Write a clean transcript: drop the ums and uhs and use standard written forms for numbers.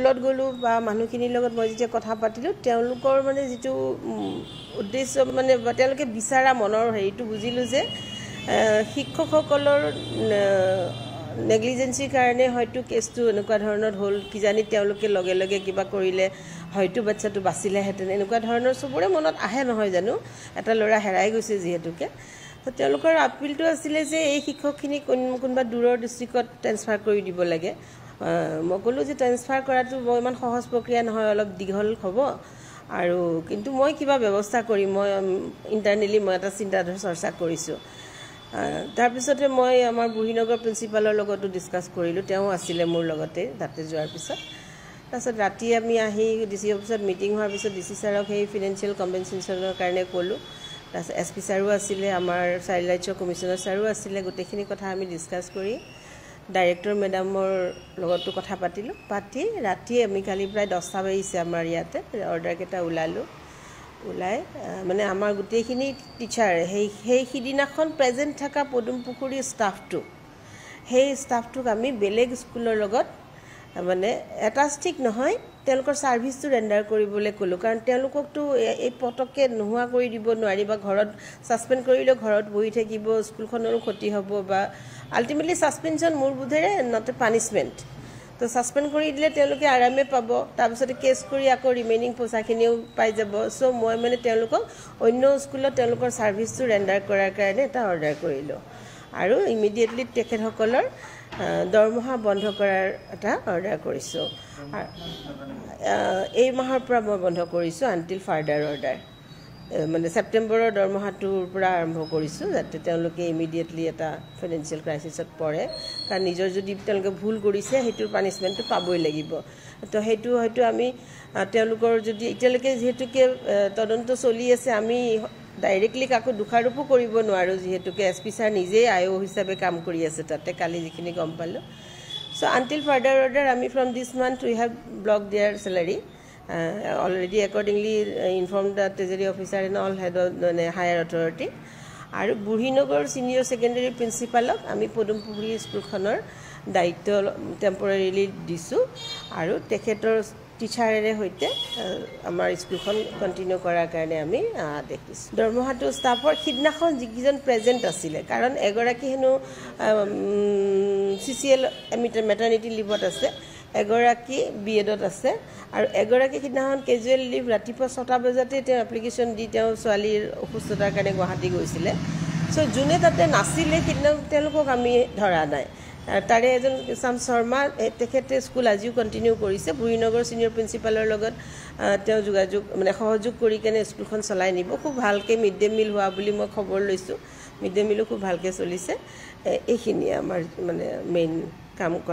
স্কুলত গ'লো বা মানুহখিনিৰ লগত মই যেতিয়া কথা পাতিলোঁ তেওঁলোকৰ মানে যিটো উদ্দেশ্য মানে তেওঁলোকে বিচাৰা মনৰ হেৰিটো বুজিলোঁ যে শিক্ষকসকলৰ নেগলিজেন্সিৰ কাৰণে হয়তো কেছটো এনেকুৱা ধৰণৰ হ'ল কিজানি তেওঁলোকে লগে লগে কিবা কৰিলে হয়তো বাচ্চাটো বাচিলেহেঁতেন এনেকুৱা ধৰণৰ চবৰে মনত আহে নহয় জানো এটা ল'ৰা হেৰাই গৈছে যিহেতুকে তো তেওঁলোকৰ আপিলটো আছিলে যে এই শিক্ষকখিনি কোনোবা দূৰৰ ডিষ্ট্ৰিক্টত ট্ৰেন্সফাৰ কৰি দিব লাগে মই ক'লোঁ যে ট্ৰেন্সফাৰ কৰাটো ইমান সহজ প্ৰক্ৰিয়া নহয় অলপ দীঘল হ'ব আৰু কিন্তু মই কিবা ব্যৱস্থা কৰিম মই ইণ্টাৰনেলি মই এটা চিন্তাধাৰা চৰ্চা কৰিছোঁ তাৰপিছতে মই আমাৰ বুঢ়ীনগৰ প্ৰিন্সিপালৰ লগতো ডিছকাছ কৰিলোঁ তেওঁ আছিলে মোৰ লগতে তাতে যোৱাৰ পিছত তাৰপিছত ৰাতি আমি আহি ডিচি অফিচত মিটিং হোৱাৰ পিছত ডিচি ছাৰক সেই ফিনেন্সিয়েল কম্পেনচেশ্যনৰ কাৰণে ক'লোঁ তাৰপিছত SP ছাৰো আছিলে আমাৰ চাইল্ড ৰাইটছৰ কমিশ্যনাৰ ছাৰো আছিলে গোটেইখিনি কথা আমি ডিছকাছ কৰি ডাইৰেক্টৰ মেডামৰ লগতো কথা পাতিলোঁ পাতি ৰাতি আমি কালি প্ৰায় 10টা বাজিছে আমাৰ ইয়াতে অৰ্ডাৰকেইটা ওলাই মানে আমাৰ গোটেইখিনি টিচাৰ সেই সিদিনাখন প্ৰেজেণ্ট থকা পদুম পুখুৰীৰ ষ্টাফটো সেই ষ্টাফটোক আমি বেলেগ স্কুলৰ লগত মানে এটাষ্টিক নহয় তেওঁলোকৰ ছাৰ্ভিচটো ৰেণ্ডাৰ কৰিবলৈ ক'লোঁ কাৰণ তেওঁলোককতো এই পটককৈ নোহোৱা কৰি দিব নোৱাৰি বা ঘৰত ছাছপেণ্ড কৰিলেও ঘৰত বহি থাকিব স্কুলখনৰো ক্ষতি হ'ব বা আল্টিমেটলি ছাছপেনশ্যন মোৰ বোধেৰে নট এ পানিছমেণ্ট তো ছাছপেণ্ড কৰি দিলে তেওঁলোকে আৰামে পাব তাৰপিছতে কেছ কৰি আকৌ ৰিমেইনিং পইচাখিনিও পাই যাব চ' মই মানে তেওঁলোকক অন্য স্কুলত তেওঁলোকৰ ছাৰ্ভিচটো ৰেণ্ডাৰ কৰাৰ কাৰণে এটা অৰ্ডাৰ কৰিলোঁ আৰু ইমিডিয়েটলি তেখেতসকলৰ দৰমহা বন্ধ কৰাৰ এটা অৰ্ডাৰ কৰিছোঁ এই মাহৰ পৰা মই বন্ধ কৰিছোঁ আনটিল ফাৰ্ডাৰ অৰ্ডাৰ মানে ছেপ্টেম্বৰৰ দৰমহাটোৰ পৰা আৰম্ভ কৰিছোঁ যাতে তেওঁলোকে ইমিডিয়েটলি এটা ফাইনেন্সিয়েল ক্ৰাইচিছত পৰে কাৰণ নিজৰ যদি তেওঁলোকে ভুল কৰিছে সেইটোৰ পানিছমেণ্টটো পাবই লাগিব তো সেইটো হয়তো আমি তেওঁলোকৰ যদি এতিয়ালৈকে যিহেতুকে তদন্ত চলি আছে আমি ডাইৰেক্টলি কাকো দোষাৰোপো কৰিব নোৱাৰোঁ যিহেতুকে SP ছাৰ নিজেই IO হিচাপে কাম কৰি আছে তাতে কালি যিখিনি গম পালোঁ চ' আনটিল ফাৰ্ডাৰ অৰ্ডাৰ আমি from this month we have block their salary already accordingly informed the treasury officer and all head of the higher authority আৰু বুঢ়ীনগৰ সিনিয়ৰ সেকেন্ডাৰী প্ৰিন্সিপালক আমি পদুমপুখুৰী স্কুলখনৰ দায়িত্ব টেম্পৰেৰিলি দিছোঁ আৰু তেখেতৰ টিচাৰেৰে সৈতে আমাৰ স্কুলখন কন্টিনিউ কৰাৰ কাৰণে আমি আদেশ দিছোঁ দৰমহাটো ষ্টাফৰ সিদিনাখন যিকেইজন প্ৰেজেণ্ট আছিলে কাৰণ এগৰাকী হেনো CCL মেটাৰনিটি লিভত আছে এগৰাকী BEdত আছে আৰু এগৰাকী সিদিনাখন কেজুৱেল লিভ ৰাতিপুৱা 6টা বজাতে তেওঁ এপ্লিকেশ্যন দি তেওঁ ছোৱালীৰ অসুস্থতাৰ কাৰণে গুৱাহাটী গৈছিলে চ' যোনে তাতে নাছিলে সিদিনা তেওঁলোকক আমি ধৰা নাই তাৰে এজন চাম শৰ্মা তেখেতে স্কুল আজিও কণ্টিনিউ কৰিছে বুঢ়ীনগৰ ছিনিয়ৰ প্ৰিন্সিপালৰ লগত তেওঁ যোগাযোগ মানে সহযোগ কৰি কেনে স্কুলখন চলাই নিব খুব ভালকৈ মিড ডে মিল হোৱা বুলি মই খবৰ লৈছোঁ মিড ডে মিলো খুব ভালকৈ চলিছে এইখিনিয়ে আমাৰ মানে মেইন কাম কৰা